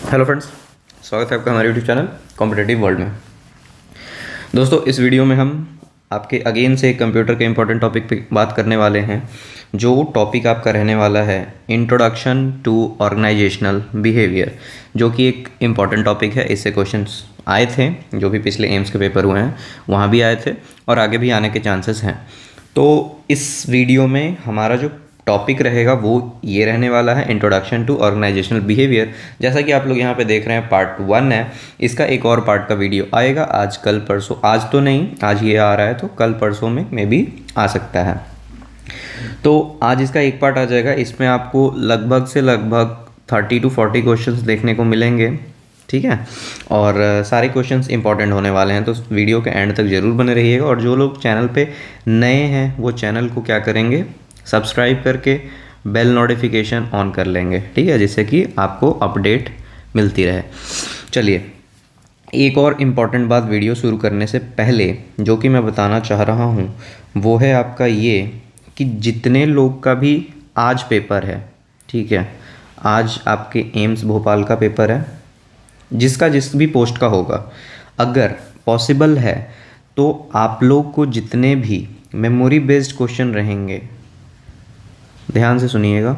Hello friends, स्वागत है आपका हमारे यूट्यूब चैनल कॉम्पिटिटिव वर्ल्ड में। दोस्तों, इस वीडियो में हम आपके अगेन से कंप्यूटर के इम्पोर्टेंट टॉपिक पे बात करने वाले हैं। जो टॉपिक आपका रहने वाला है इंट्रोडक्शन टू ऑर्गेनाइजेशनल बिहेवियर, जो कि एक इम्पॉर्टेंट टॉपिक है। इससे क्वेश्चंस आए थे, जो भी पिछले एम्स के पेपर हुए हैं वहाँ भी आए थे और आगे भी आने के चांसेस हैं। तो इस वीडियो में हमारा जो टॉपिक रहेगा वो ये रहने वाला है, इंट्रोडक्शन टू ऑर्गेनाइजेशनल बिहेवियर। जैसा कि आप लोग यहाँ पे देख रहे हैं, पार्ट 1 है। इसका एक और पार्ट का वीडियो आएगा आज, कल, परसों। आज तो नहीं, आज ये आ रहा है तो कल परसों में मे भी आ सकता है। तो आज इसका एक पार्ट आ जाएगा। इसमें आपको लगभग से लगभग 30 to 40 क्वेश्चंस देखने को मिलेंगे, ठीक है। और सारे क्वेश्चंस इंपॉर्टेंट होने वाले हैं, तो वीडियो के एंड तक ज़रूर बने रहिएगा। और जो लोग चैनल पे नए हैं वो चैनल को क्या करेंगे, सब्सक्राइब करके बेल नोटिफिकेशन ऑन कर लेंगे, ठीक है, जिससे कि आपको अपडेट मिलती रहे। चलिए, एक और इम्पॉर्टेंट बात वीडियो शुरू करने से पहले जो कि मैं बताना चाह रहा हूँ वो है आपका ये कि जितने लोग का भी आज पेपर है, ठीक है, आज आपके एम्स भोपाल का पेपर है, जिसका जिस भी पोस्ट का होगा, अगर पॉसिबल है तो आप लोग को जितने भी मेमोरी बेस्ड क्वेश्चन रहेंगे, ध्यान से सुनिएगा,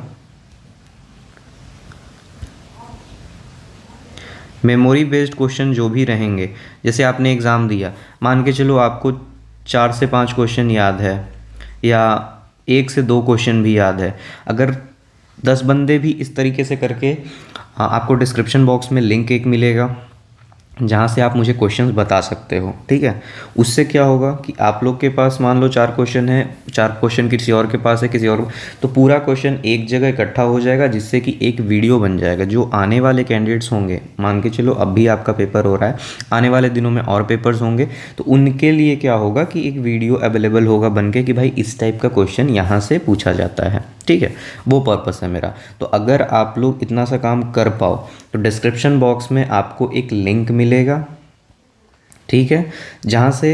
मेमोरी बेस्ड क्वेश्चन जो भी रहेंगे, जैसे आपने एग्ज़ाम दिया, मान के चलो आपको 4 से 5 क्वेश्चन याद है या 1 से 2 क्वेश्चन भी याद है, अगर 10 बंदे भी इस तरीके से करके, आपको डिस्क्रिप्शन बॉक्स में लिंक एक मिलेगा जहाँ से आप मुझे क्वेश्चंस बता सकते हो, ठीक है। उससे क्या होगा कि आप लोग के पास मान लो 4 क्वेश्चन है, 4 क्वेश्चन किसी और के पास है, किसी और, तो पूरा क्वेश्चन एक जगह इकट्ठा हो जाएगा, जिससे कि एक वीडियो बन जाएगा। जो आने वाले कैंडिडेट्स होंगे, मान के चलो अब भी आपका पेपर हो रहा है, आने वाले दिनों में और पेपर्स होंगे, तो उनके लिए क्या होगा कि एक वीडियो अवेलेबल होगा बन के कि भाई इस टाइप का क्वेश्चन यहाँ से पूछा जाता है, ठीक है। वो पर्पस है मेरा। तो अगर आप लोग इतना सा काम कर पाओ तो डिस्क्रिप्शन बॉक्स में आपको एक लिंक मिलेगा, ठीक है, जहाँ से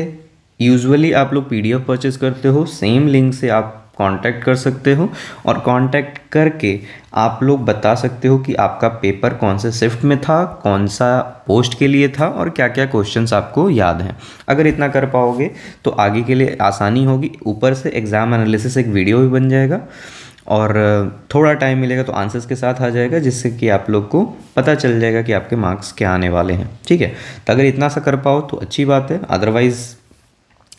यूजुअली आप लोग पीडीएफ परचेज करते हो, सेम लिंक से आप कांटेक्ट कर सकते हो और कांटेक्ट करके आप लोग बता सकते हो कि आपका पेपर कौन से शिफ्ट में था, कौन सा पोस्ट के लिए था और क्या क्या क्वेश्चंस आपको याद हैं। अगर इतना कर पाओगे तो आगे के लिए आसानी होगी। ऊपर से एग्ज़ाम एनालिसिस एक वीडियो भी बन जाएगा और थोड़ा टाइम मिलेगा तो आंसर्स के साथ आ जाएगा, जिससे कि आप लोग को पता चल जाएगा कि आपके मार्क्स क्या आने वाले हैं, ठीक है। तो अगर इतना सा कर पाओ तो अच्छी बात है। अदरवाइज़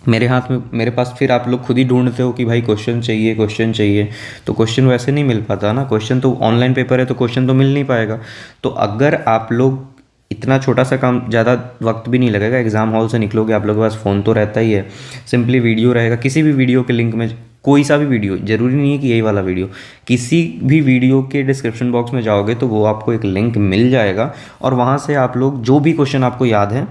मेरे हाथ में, मेरे पास फिर आप लोग खुद ही ढूंढते हो कि भाई क्वेश्चन चाहिए, क्वेश्चन चाहिए, तो क्वेश्चन वैसे नहीं मिल पाता ना। क्वेश्चन तो ऑनलाइन पेपर है तो क्वेश्चन तो मिल नहीं पाएगा। तो अगर आप लोग इतना छोटा सा काम, ज़्यादा वक्त भी नहीं लगेगा, एग्ज़ाम हॉल से निकलोगे, आप लोगों के पास फ़ोन तो रहता ही है, सिंपली वीडियो रहेगा, किसी भी वीडियो के लिंक में, कोई सा भी वीडियो, ज़रूरी नहीं है कि यही वाला वीडियो, किसी भी वीडियो के डिस्क्रिप्शन बॉक्स में जाओगे तो वो आपको एक लिंक मिल जाएगा और वहाँ से आप लोग जो भी क्वेश्चन आपको याद है,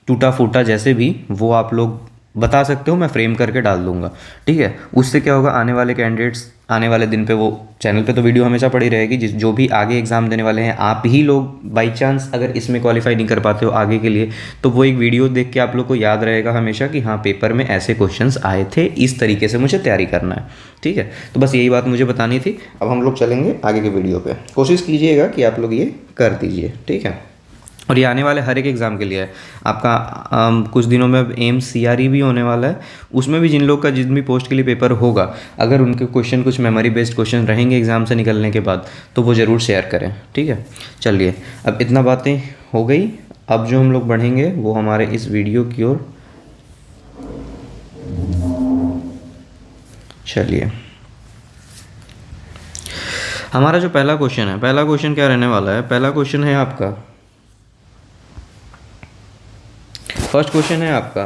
टूटा फूटा जैसे भी, वो आप लोग बता सकते हो, मैं फ्रेम करके डाल दूंगा, ठीक है। उससे क्या होगा, आने वाले कैंडिडेट्स आने वाले दिन पे वो चैनल पे तो वीडियो हमेशा पड़ी रहेगी, जिस जो भी आगे एग्ज़ाम देने वाले हैं, आप ही लोग बाई चांस अगर इसमें क्वालिफाई नहीं कर पाते हो आगे के लिए, तो वो एक वीडियो देख के आप लोग को याद रहेगा हमेशा कि हाँ, पेपर में ऐसे क्वेश्चंस आए थे, इस तरीके से मुझे तैयारी करना है, ठीक है। तो बस यही बात मुझे बतानी थी। अब हम लोग चलेंगे आगे के वीडियो पर। कोशिश कीजिएगा कि आप लोग ये कर दीजिए, ठीक है। और ये आने वाले हर एक एग्ज़ाम के लिए है आपका। कुछ दिनों में एम्स सीआरई भी होने वाला है, उसमें भी जिन लोग का जिन भी पोस्ट के लिए पेपर होगा, अगर उनके क्वेश्चन कुछ मेमोरी बेस्ड क्वेश्चन रहेंगे एग्ज़ाम से निकलने के बाद, तो वो ज़रूर शेयर करें, ठीक है। चलिए, अब इतना बातें हो गई। अब जो हम लोग बढ़ेंगे वो हमारे इस वीडियो की ओर। चलिए, हमारा जो पहला क्वेश्चन है, पहला क्वेश्चन क्या रहने वाला है, पहला क्वेश्चन है आपका, फर्स्ट क्वेश्चन है आपका,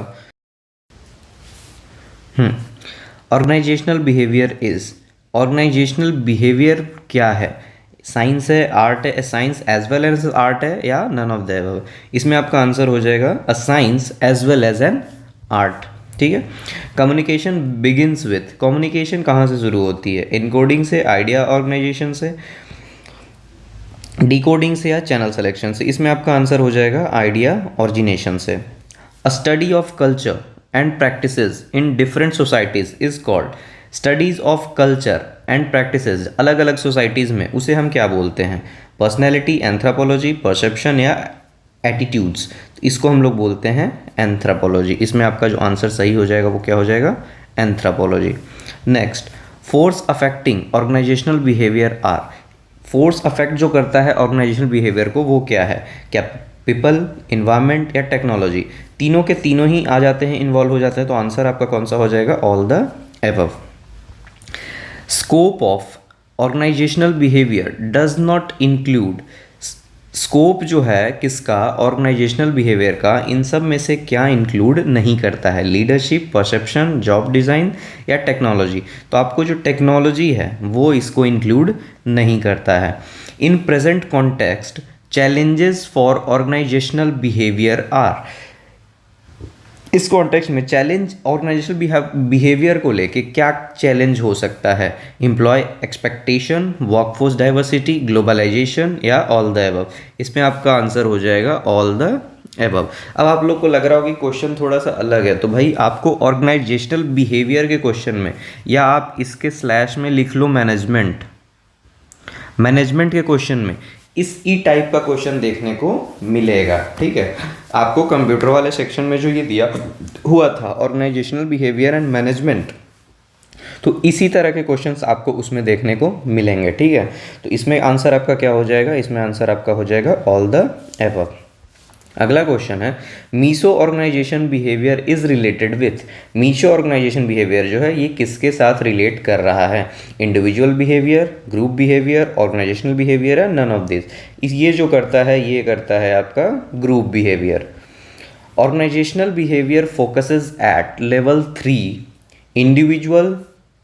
organisational behaviour is. Organisational behaviour क्या है, साइंस है, आर्ट है, science as well as art है, या नन ऑफ द अबव। इसमें आपका आंसर हो जाएगा a science as well as an art, ठीक है। कम्युनिकेशन बिगिंस विथ, कम्युनिकेशन कहाँ से शुरू होती है, इनकोडिंग से, आइडिया ऑर्गेनाइजेशन से, डिकोडिंग से, या चैनल सिलेक्शन से। इसमें आपका आंसर हो जाएगा आइडिया ऑरिजिनेशन से। अ study of culture and practices in different societies is called. Studies of culture and practices अलग अलग सोसाइटीज़ में, उसे हम क्या बोलते हैं, पर्सनैलिटी, एंथ्रोपोलॉजी, परसेप्शन या एटीट्यूड्स, इसको हम लोग बोलते हैं एंथ्रोपोलॉजी। इसमें आपका जो आंसर सही हो जाएगा वो क्या हो जाएगा? Anthropology. Next, force affecting organisational behaviour are, force affect जो करता है ऑर्गेनाइजेशनल बिहेवियर को वो क्या है? क्या पीपल, इन्वायरमेंट या टेक्नोलॉजी? तीनों के तीनों ही आ जाते हैं, इन्वॉल्व हो जाते हैं, तो आंसर आपका कौन सा हो जाएगा? All the above. Scope of organisational behaviour does not include, scope जो है किसका? ऑर्गेनाइजेशनल बिहेवियर का, इन सब में से क्या इंक्लूड नहीं करता है? लीडरशिप, परसेप्शन, जॉब डिज़ाइन या टेक्नोलॉजी? तो आपको जो टेक्नोलॉजी है वो इसको इंक्लूड नहीं करता है। In present context challenges for organisational behaviour are, इस कॉन्टेक्स्ट में चैलेंज ऑर्गेनाइजेशनल बिहेवियर को लेके क्या चैलेंज हो सकता है? Employ expectation, workforce diversity, globalisation या ऑल द एबव? इसमें आपका आंसर हो जाएगा ऑल द एबव। अब आप लोग को लग रहा हो कि क्वेश्चन थोड़ा सा अलग है, तो भाई आपको ऑर्गेनाइजेशनल बिहेवियर के क्वेश्चन में, या आप इसके स्लैश में लिख लो मैनेजमेंट, मैनेजमेंट के क्वेश्चन में इस ई टाइप का क्वेश्चन देखने को मिलेगा। ठीक है, आपको कंप्यूटर वाले सेक्शन में जो ये दिया हुआ था ऑर्गेनाइजेशनल बिहेवियर एंड मैनेजमेंट, तो इसी तरह के क्वेश्चंस आपको उसमें देखने को मिलेंगे। ठीक है, तो इसमें आंसर आपका क्या हो जाएगा? इसमें आंसर आपका हो जाएगा ऑल द एबव। अगला क्वेश्चन है, meso organisation behaviour is related with, meso organisation behaviour जो है ये किसके साथ रिलेट कर रहा है? Individual behaviour, group behaviour, organisational behaviour है नन ऑफ दिस? ये जो करता है ये करता है आपका group behaviour. Organisational behaviour focuses at level 3, individual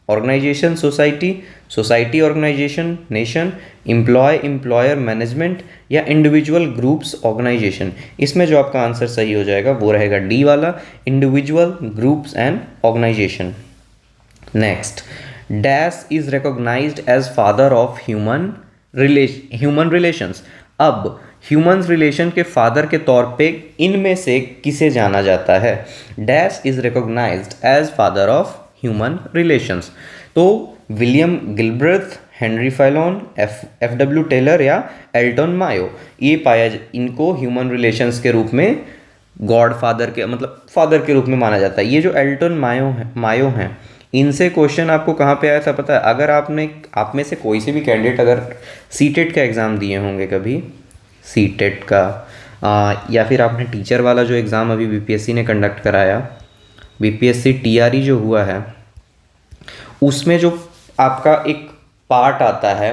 organisation society, society organisation nation, employ employer management या इंडिविजुअल ग्रुप्स ऑर्गेनाइजेशन? इसमें जो आपका आंसर सही हो जाएगा वो रहेगा डी वाला, individual groups and organisation. Next, dash is recognised as father of human relations. अब ह्यूमन रिलेशन के फादर के तौर पे इनमें से किसे जाना जाता है? Dash is recognised as father of human relations, तो William Gilbreth, Henry Fayol, F W Taylor या एल्टन मायो, ये पाया इनको ह्यूमन रिलेशंस के रूप में गॉड फादर के मतलब फादर के रूप में माना जाता है। ये जो एल्टन मायो हैं इनसे क्वेश्चन आपको कहाँ पे आया था पता है? अगर आप में से कोई से भी कैंडिडेट अगर सीटेट का एग्ज़ाम दिए होंगे कभी, सीटेट का या फिर आपने टीचर वाला जो एग्ज़ाम अभी बीपीएससी ने कंडक्ट कराया, बीपीएससी टीआरई जो हुआ है, उसमें जो आपका एक पार्ट आता है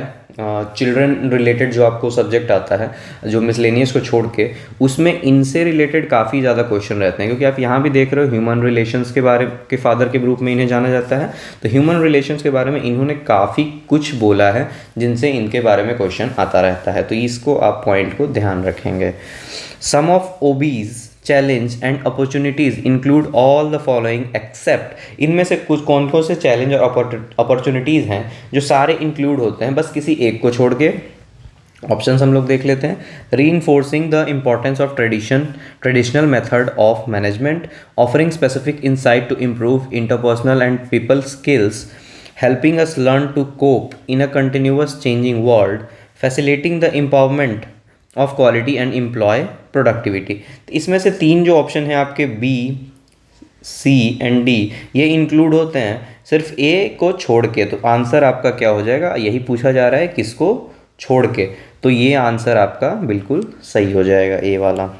चिल्ड्रन रिलेटेड, जो आपको सब्जेक्ट आता है जो मिसलेनियस को छोड़ के, उसमें इनसे रिलेटेड काफ़ी ज़्यादा क्वेश्चन रहते हैं। क्योंकि आप यहाँ भी देख रहे हो ह्यूमन रिलेशंस के बारे के फादर के रूप में इन्हें जाना जाता है, तो ह्यूमन रिलेशंस के बारे में इन्होंने काफ़ी कुछ बोला है जिनसे इनके बारे में क्वेश्चन आता रहता है, तो इसको आप पॉइंट को ध्यान रखेंगे। Some of OB's challenge and opportunities include all the following except, इनमें से कुछ कौन कौन से चैलेंज और अपॉर्चुनिटीज़ हैं जो सारे इंक्लूड होते हैं, बस किसी एक को छोड़ के। ऑप्शंस हम लोग देख लेते हैं। Reinforcing the importance of traditional method of management, offering specific insight to improve interpersonal and people skills, helping us learn to cope in a continuous changing world, facilitating the empowerment of quality and employ productivity. तो इसमें से तीन जो option हैं आपके B, C and D, ये include होते हैं, सिर्फ ए को छोड़ के। तो आंसर आपका क्या हो जाएगा? यही पूछा जा रहा है किसको छोड़ के, तो ये आंसर आपका बिल्कुल सही हो जाएगा, ए वाला।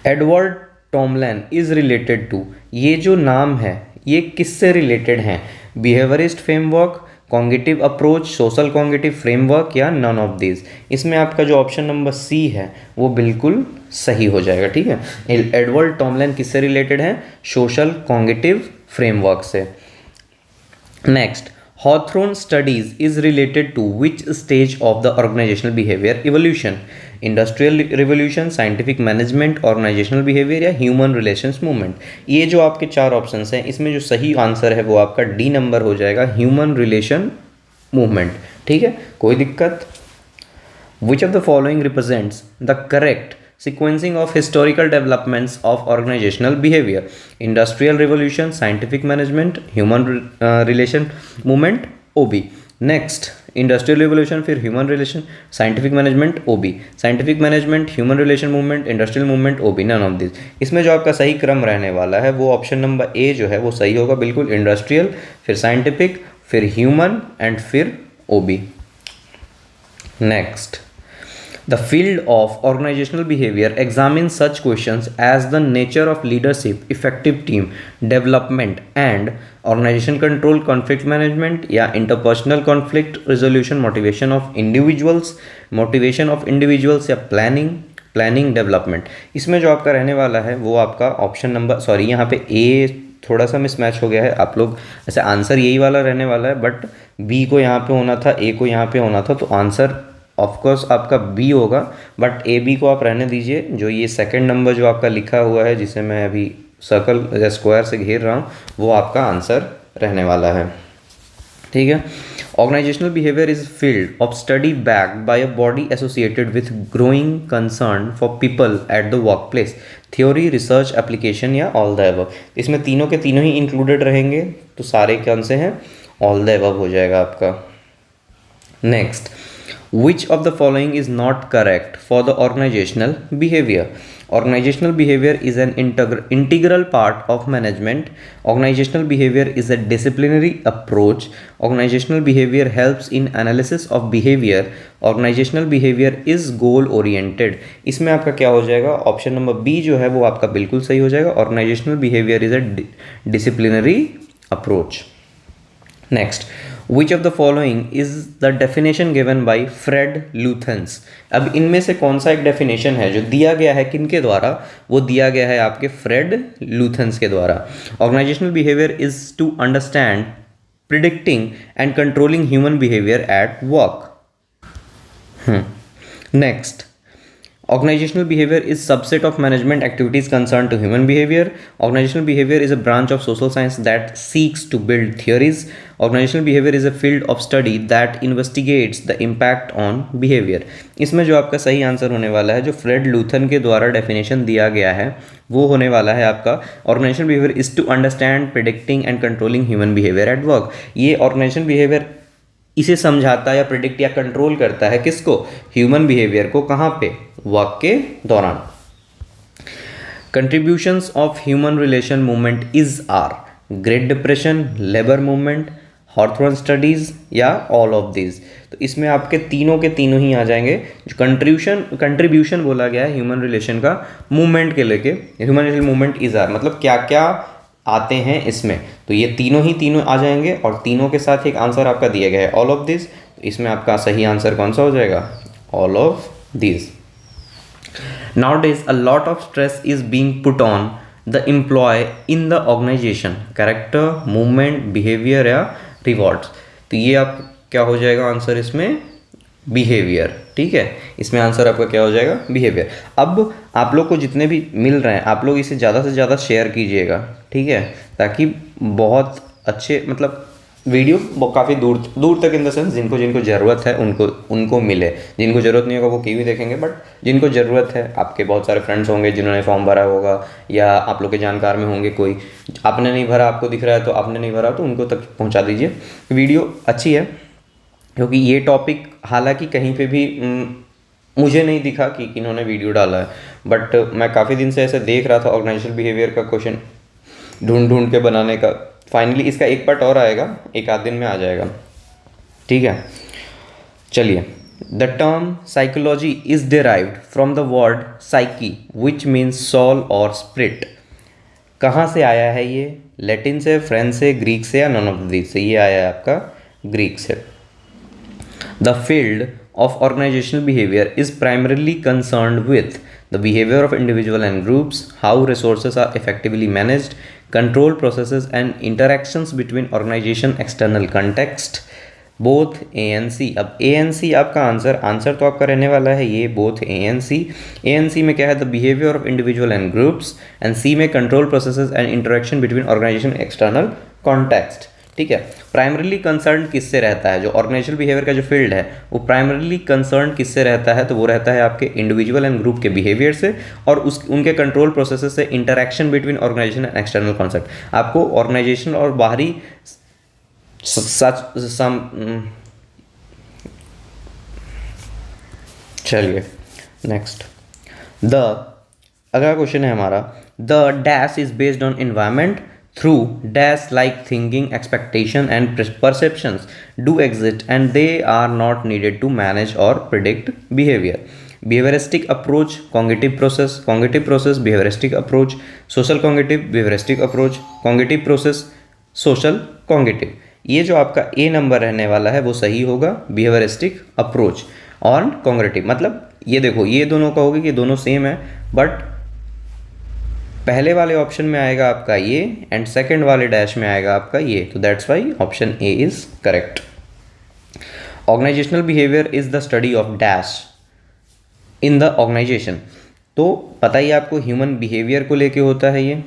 एडवर्ड टॉमलन इज रिलेटेड टू, ये जो नाम है ये किससे रिलेटेड हैं? Behaviourist framework, cognitive approach, social cognitive framework या नन ऑफ दिस? इसमें आपका जो ऑप्शन नंबर सी है वो बिल्कुल सही हो जाएगा। ठीक है, एडवर्ड टॉमलन किससे रिलेटेड है? सोशल कॉग्निटिव फ्रेमवर्क से। Next, Hawthorne studies is related to which stage of the organisational behaviour evolution? Industrial revolution, scientific management, organisational behaviour या ह्यूमन रिलेशंस मूवमेंट? ये जो आपके चार ऑप्शंस हैं इसमें जो सही आंसर है वो आपका डी नंबर हो जाएगा, ह्यूमन रिलेशन मूवमेंट। ठीक है, कोई दिक्कत? विच of the following represents the correct sequencing of historical developments of organizational behavior? Industrial revolution, scientific management, human relation movement, OB. Next, industrial revolution, फिर human relation, scientific management, OB, scientific management, human relation movement, industrial movement, OB, none of this. इसमें जो आपका सही क्रम रहने वाला है वो ऑप्शन नंबर ए जो है वो सही होगा बिल्कुल, इंडस्ट्रियल, फिर साइंटिफिक, फिर ह्यूमन एंड फिर OB. Next, the field of organizational behavior examines such questions as the nature of leadership, effective team development, and organization control, conflict management या interpersonal conflict resolution, motivation of individuals या planning development। इसमें जो आपका रहने वाला है वो आपका ऑप्शन नंबर, सॉरी यहाँ पे ए थोड़ा सा मिसमैच हो गया है, आप लोग ऐसे आंसर यही वाला रहने वाला है, बट बी को यहाँ पे होना था, ए को यहाँ पे होना था, तो आंसर ऑफकोर्स आपका बी होगा, बट ए बी को आप रहने दीजिए। जो ये सेकंड नंबर जो आपका लिखा हुआ है जिसे मैं अभी सर्कल या स्क्वायर से घेर रहा हूँ वो आपका आंसर रहने वाला है, ठीक है। Organisational behaviour is field of study backed by a body associated with growing concern for people at the workplace, theory, research, application या ऑल द अबव। इसमें तीनों के तीनों ही इंक्लूडेड रहेंगे, तो सारे कौन से हैं, ऑल द अबव हो जाएगा आपका। Next, which of the following is not correct for the organizational behavior? Organizational behavior is an integral part of management. Organizational behavior is a disciplinary approach. Organizational behavior helps in analysis of behavior. Organizational behavior is goal oriented। इसमें आपका क्या हो जाएगा, option number B जो है वो आपका बिल्कुल सही हो जाएगा, organisational behaviour is a disciplinary approach. Next, Which of the following is the definition given by Fred Luthans? अब इनमें से कौन सा एक डेफिनेशन है जो दिया गया है किनके द्वारा, वो दिया गया है आपके फ्रेड लूथन्स के द्वारा। Organisational behaviour is to understand, predicting and controlling human behaviour at work. Next, organizational behavior is subset of management activities concerned to human behavior. Organizational behavior is a branch of social science that seeks to build theories. Organizational behavior is a field of study that investigates the impact on behavior। इसमें जो आपका सही answer होने वाला है, जो Fred लूथन के द्वारा डेफिनेशन दिया गया है वो होने वाला है आपका, organisational behaviour is to understand, predicting and controlling human behaviour at work. ये ऑर्गेनाइजेशनल बिहेवियर इसे समझाता या प्रिडिक्ट या कंट्रोल करता है, किसको, ह्यूमन बिहेवियर को, कहाँ पे, वर्क के दौरान। Contributions of human relation movement is are great depression, labour movement, Hawthorne studies या ऑल ऑफ दिस। तो इसमें आपके तीनों के तीनों ही आ जाएंगे। जो कंट्रीब्यूशन बोला गया है ह्यूमन रिलेशन का मूवमेंट के लेके, human relation movement is are मतलब क्या क्या आते हैं इसमें, तो ये तीनों ही तीनों आ जाएंगे और तीनों के साथ एक आंसर आपका दिया गया है ऑल ऑफ दिस। इसमें आपका सही आंसर कौन सा हो जाएगा, all of this. Nowadays a lot of stress is being put on the employee in the organization, character, movement, behavior या rewards। तो ये आप क्या हो जाएगा आंसर इसमें, बिहेवियर, ठीक है। इसमें आंसर आपका क्या हो जाएगा, बिहेवियर। अब आप लोग को जितने भी मिल रहे हैं आप लोग इसे ज़्यादा से ज़्यादा शेयर कीजिएगा, ठीक है, ताकि बहुत अच्छे मतलब वीडियो काफ़ी दूर तक इन द सेंस जिनको जिनको ज़रूरत है उनको मिले। जिनको ज़रूरत नहीं होगा वो कीवी देखेंगे, बट जिनको ज़रूरत है, आपके बहुत सारे फ्रेंड्स होंगे जिन्होंने फॉर्म भरा होगा या आप लोग के जानकार में होंगे कोई, आपने नहीं भरा, आपको दिख रहा है तो आपने नहीं भरा, तो उनको तक पहुँचा दीजिए। वीडियो अच्छी है क्योंकि ये टॉपिक हालांकि कहीं पे भी मुझे नहीं दिखा कि इन्होंने वीडियो डाला है, बट मैं काफ़ी दिन से ऐसे देख रहा था ऑर्गेनाइजेशनल बिहेवियर का क्वेश्चन ढूंढ के बनाने का। फाइनली इसका एक पार्ट और आएगा, एक आध दिन में आ जाएगा, ठीक है। चलिए, the term psychology is derived from the word psyche which means soul और स्पिरिट। कहाँ से आया है ये, लैटिन से, फ्रेंच से, ग्रीक से या नॉन ऑफ दीज से? ये आया है आपका ग्रीक से। The field of organizational behavior is primarily concerned with the behavior of individual and groups, how resources are effectively managed, control processes and interactions between organization external context, both A and C। अब A and C आपका answer तो आपका रहने वाला है ये both A and C। A and C में क्या है, the behavior of individual and groups, and C में control processes and interaction between organization external context, ठीक है। प्राइमरीली कंसर्न किससे रहता है, जो ऑर्गेनाइजेशनल बिहेवियर का जो फील्ड है वो प्राइमरीली कंसर्न किससे रहता है, तो वो रहता है आपके इंडिविजुअल एंड ग्रुप के बिहेवियर से और उनके कंट्रोल प्रोसेसेस से, interaction between organisation and external concept. आपको ऑर्गेनाइजेशन और बाहरी चलिए नेक्स्ट। द अगला क्वेश्चन है हमारा, the dash is based on environment through dash like thinking expectation and perceptions do exist and they are not needed to manage और predict behaviour. Behavioristic approach, cognitive process, behavioristic approach, social cognitive, behavioristic approach, cognitive process, social cognitive। ये जो आपका ए number रहने वाला है वो सही होगा, बिहेवियरिस्टिक अप्रोच और कॉग्निटिव। मतलब ये देखो ये दोनों कहोगे कि दोनों सेम है, बट पहले वाले ऑप्शन में आएगा आपका ये एंड सेकंड वाले डैश में आएगा आपका ये, तो that's why option A is correct. Organisational behaviour is the study of dash in the organisation. तो पता ही आपको ह्यूमन बिहेवियर को लेके होता है ये।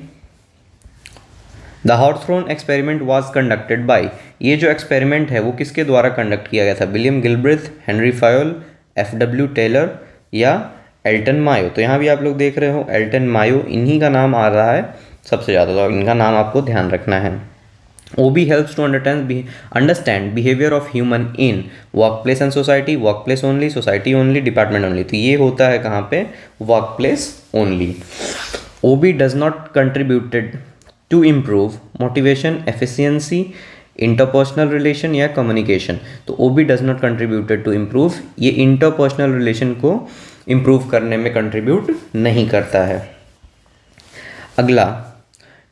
The Hawthorne experiment was conducted by, ये जो एक्सपेरिमेंट है वो किसके द्वारा कंडक्ट किया गया था? William Gilbreth, Henry Fayol, F W. Taylor या एल्टन मायो। तो यहाँ भी आप लोग देख रहे हो एल्टन मायो, इन्हीं का नाम आ रहा है सबसे ज़्यादा, तो इनका नाम आपको ध्यान रखना है। OB helps to understand behavior of human in workplace and society, workplace only, society only, department only। तो ये होता है कहाँ पे? workplace only। OB does not contributed to improve motivation, efficiency, interpersonal relation या communication। तो OB does not contributed to improve, ये interpersonal relation को improve करने में contribute नहीं करता है। अगला,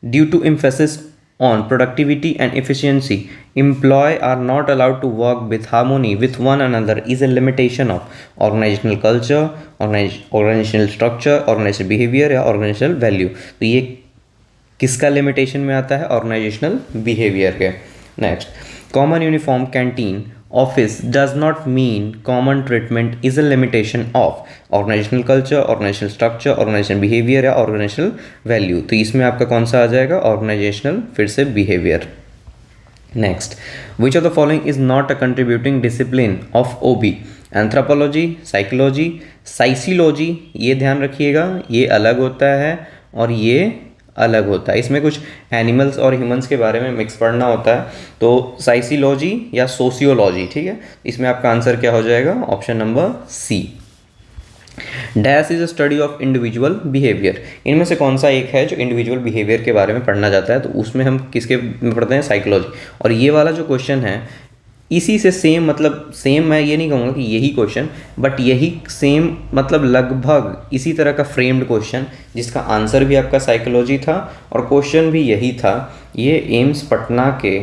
due to emphasis on productivity and efficiency, employees are not allowed to work with harmony with one another is a limitation of organizational culture, organizational structure, organizational behavior या organizational value। तो ये किसका limitation में आता है? Organisational behaviour के। Next, common uniform canteen office does not mean common treatment is a limitation of organisational culture, organisational structure, organisational behaviour या organisational value. तो इसमें आपका कौन सा आ जाएगा? ऑर्गेनाइजेशनल, फिर से behaviour. Next, which of the following is not a contributing discipline of OB? Anthropology, psychology, sociology, ये ध्यान रखिएगा, ये अलग होता है और ये अलग होता है। इसमें कुछ एनिमल्स और ह्यूमंस के बारे में मिक्स पढ़ना होता है, तो साइसिलॉजी या सोशियोलॉजी, ठीक है। इसमें आपका आंसर क्या हो जाएगा? Option number C. Dash is a study of individual behaviour. इनमें से कौन सा एक है जो इंडिविजुअल बिहेवियर के बारे में पढ़ना जाता है? तो उसमें हम किसके में पढ़ते हैं? साइकोलॉजी। और ये वाला जो क्वेश्चन है इसी से सेम, मतलब सेम मैं ये नहीं कहूँगा कि यही क्वेश्चन, बट यही सेम मतलब लगभग इसी तरह का फ्रेम्ड क्वेश्चन जिसका आंसर भी आपका साइकोलॉजी था और क्वेश्चन भी यही था, ये एम्स पटना के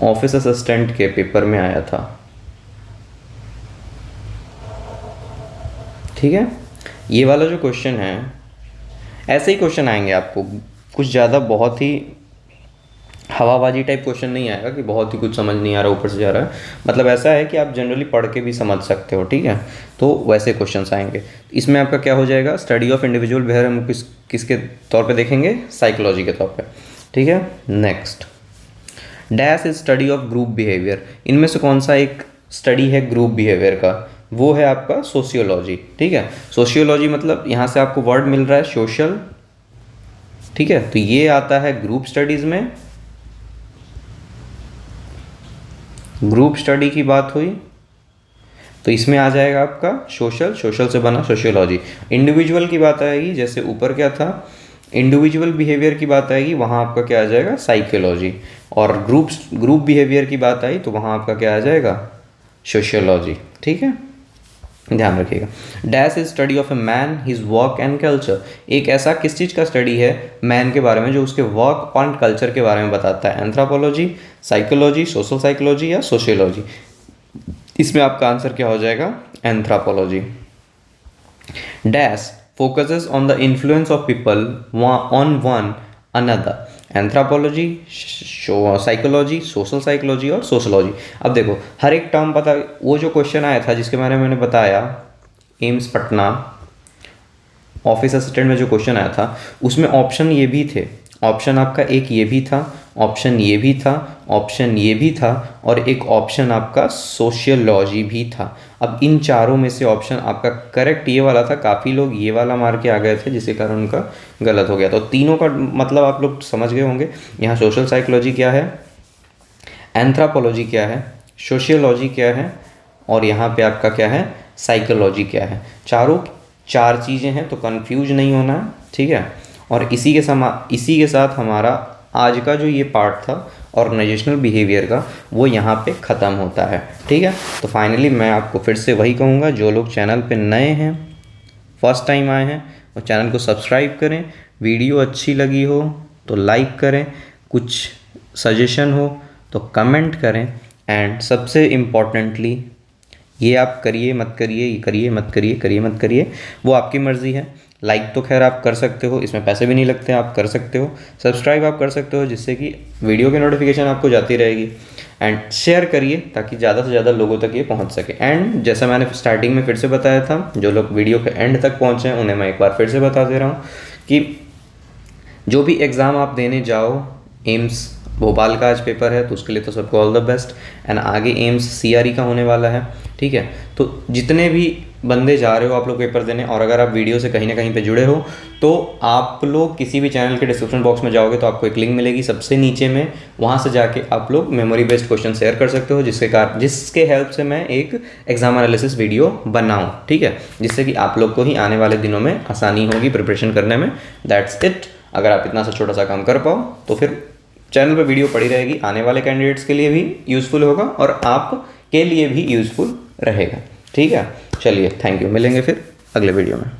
ऑफिस असिस्टेंट के पेपर में आया था। ठीक है, ये वाला जो क्वेश्चन है, ऐसे ही क्वेश्चन आएंगे आपको, कुछ ज़्यादा बहुत ही हवाबाजी टाइप क्वेश्चन नहीं आएगा कि बहुत ही कुछ समझ नहीं आ रहा ऊपर से जा रहा है। मतलब ऐसा है कि आप जनरली पढ़ के भी समझ सकते हो, ठीक है। तो वैसे क्वेश्चंस आएंगे। इसमें आपका क्या हो जाएगा? स्टडी ऑफ इंडिविजुअल बिहेवियर हम किसके तौर पे देखेंगे? साइकोलॉजी के तौर पे, ठीक है। Next, dash is study of group behaviour. इनमें से कौन सा एक स्टडी है ग्रुप बिहेवियर का? वो है आपका सोशियोलॉजी, ठीक है। सोशियोलॉजी मतलब यहाँ से आपको वर्ड मिल रहा है सोशल, ठीक है। तो ये आता है ग्रुप स्टडीज़ में। ग्रुप स्टडी की बात हुई तो इसमें आ जाएगा आपका सोशल, सोशल से बना सोशियोलॉजी। इंडिविजुअल की बात आएगी, जैसे ऊपर क्या था, इंडिविजुअल बिहेवियर की बात आएगी, वहाँ आपका क्या आ जाएगा? साइकोलॉजी। और ग्रुप बिहेवियर की बात आई तो वहाँ आपका क्या आ जाएगा? सोशियोलॉजी, ठीक है, ध्यान रखिएगा। Dash is study of a man, his work and culture. एक ऐसा किस चीज़ का स्टडी है मैन के बारे में जो उसके वर्क एंड कल्चर के बारे में बताता है? एंथ्रोपोलॉजी, साइकोलॉजी, सोशल साइकोलॉजी या सोशियोलॉजी। इसमें आपका आंसर क्या हो जाएगा? Anthropology. Dash focuses on the influence of people on one another. Anthropology, psychology, social psychology और सोशोलॉजी। अब देखो हर एक टर्म पता, वो जो क्वेश्चन आया था जिसके बारे में मैंने बताया, एम्स पटना ऑफिस असिस्टेंट में जो क्वेश्चन आया था उसमें ऑप्शन ये भी थे। ऑप्शन आपका एक ये भी था, ऑप्शन ये भी था, ऑप्शन ये भी था और एक ऑप्शन आपका सोशियोलॉजी भी था। अब इन चारों में से ऑप्शन आपका करेक्ट ये वाला था। काफ़ी लोग ये वाला मार के आ गए थे जिसके कारण उनका गलत हो गया। तो तीनों का मतलब आप लोग समझ गए होंगे। यहाँ सोशल साइकोलॉजी क्या है, एंथ्रोपोलॉजी क्या है, सोशियोलॉजी क्या है और यहाँ पे आपका क्या है? साइकोलॉजी क्या है। चार चीज़ें हैं, तो कंफ्यूज नहीं होना है, ठीक है। और इसी के साथ हमारा आज का जो ये पार्ट था ऑर्गेनाइजेशनल बिहेवियर का, वो यहाँ पे ख़त्म होता है, ठीक है। तो फाइनली मैं आपको फिर से वही कहूँगा, जो लोग चैनल पे नए हैं, फर्स्ट टाइम आए हैं, वो चैनल को सब्सक्राइब करें। वीडियो अच्छी लगी हो तो लाइक करें, कुछ सजेशन हो तो कमेंट करें, एंड सबसे इम्पॉर्टेंटली ये आप करिए मत करिए, ये करिए मत करिए, करिए मत करिए, वो आपकी मर्ज़ी है। लाइक तो खैर आप कर सकते हो, इसमें पैसे भी नहीं लगते, आप कर सकते हो। सब्सक्राइब आप कर सकते हो, जिससे कि वीडियो की नोटिफिकेशन आपको जाती रहेगी। एंड शेयर करिए ताकि ज़्यादा से ज़्यादा लोगों तक ये पहुंच सके। एंड जैसा मैंने स्टार्टिंग में फिर से बताया था, जो लोग वीडियो के एंड तक पहुँचे हैं उन्हें मैं एक बार फिर से बता दे रहा हूँ कि जो भी एग्ज़ाम आप देने जाओ, एम्स भोपाल का आज पेपर है, तो उसके लिए तो सबको ऑल द बेस्ट। एंड आगे एम्स सीआरई का होने वाला है, ठीक है। तो जितने भी बंदे जा रहे हो आप लोग पेपर देने, और अगर आप वीडियो से कहीं ना कहीं पे जुड़े हो, तो आप लोग किसी भी चैनल के डिस्क्रिप्शन बॉक्स में जाओगे तो आपको एक लिंक मिलेगी सबसे नीचे में, वहाँ से जाके आप लोग मेमोरी बेस्ड क्वेश्चन शेयर कर सकते हो, जिसके हेल्प से मैं एक एग्जाम एनालिसिस वीडियो बनाऊँ, ठीक है, जिससे कि आप लोग को ही आने वाले दिनों में आसानी होगी प्रिपरेशन करने में। That's it. अगर आप इतना सा छोटा सा काम कर पाओ तो फिर चैनल पे वीडियो पड़ी रहेगी, आने वाले कैंडिडेट्स के लिए भी यूज़फुल होगा और आपके लिए भी यूज़फुल रहेगा, ठीक है। चलिए, थैंक यू, मिलेंगे फिर अगले वीडियो में।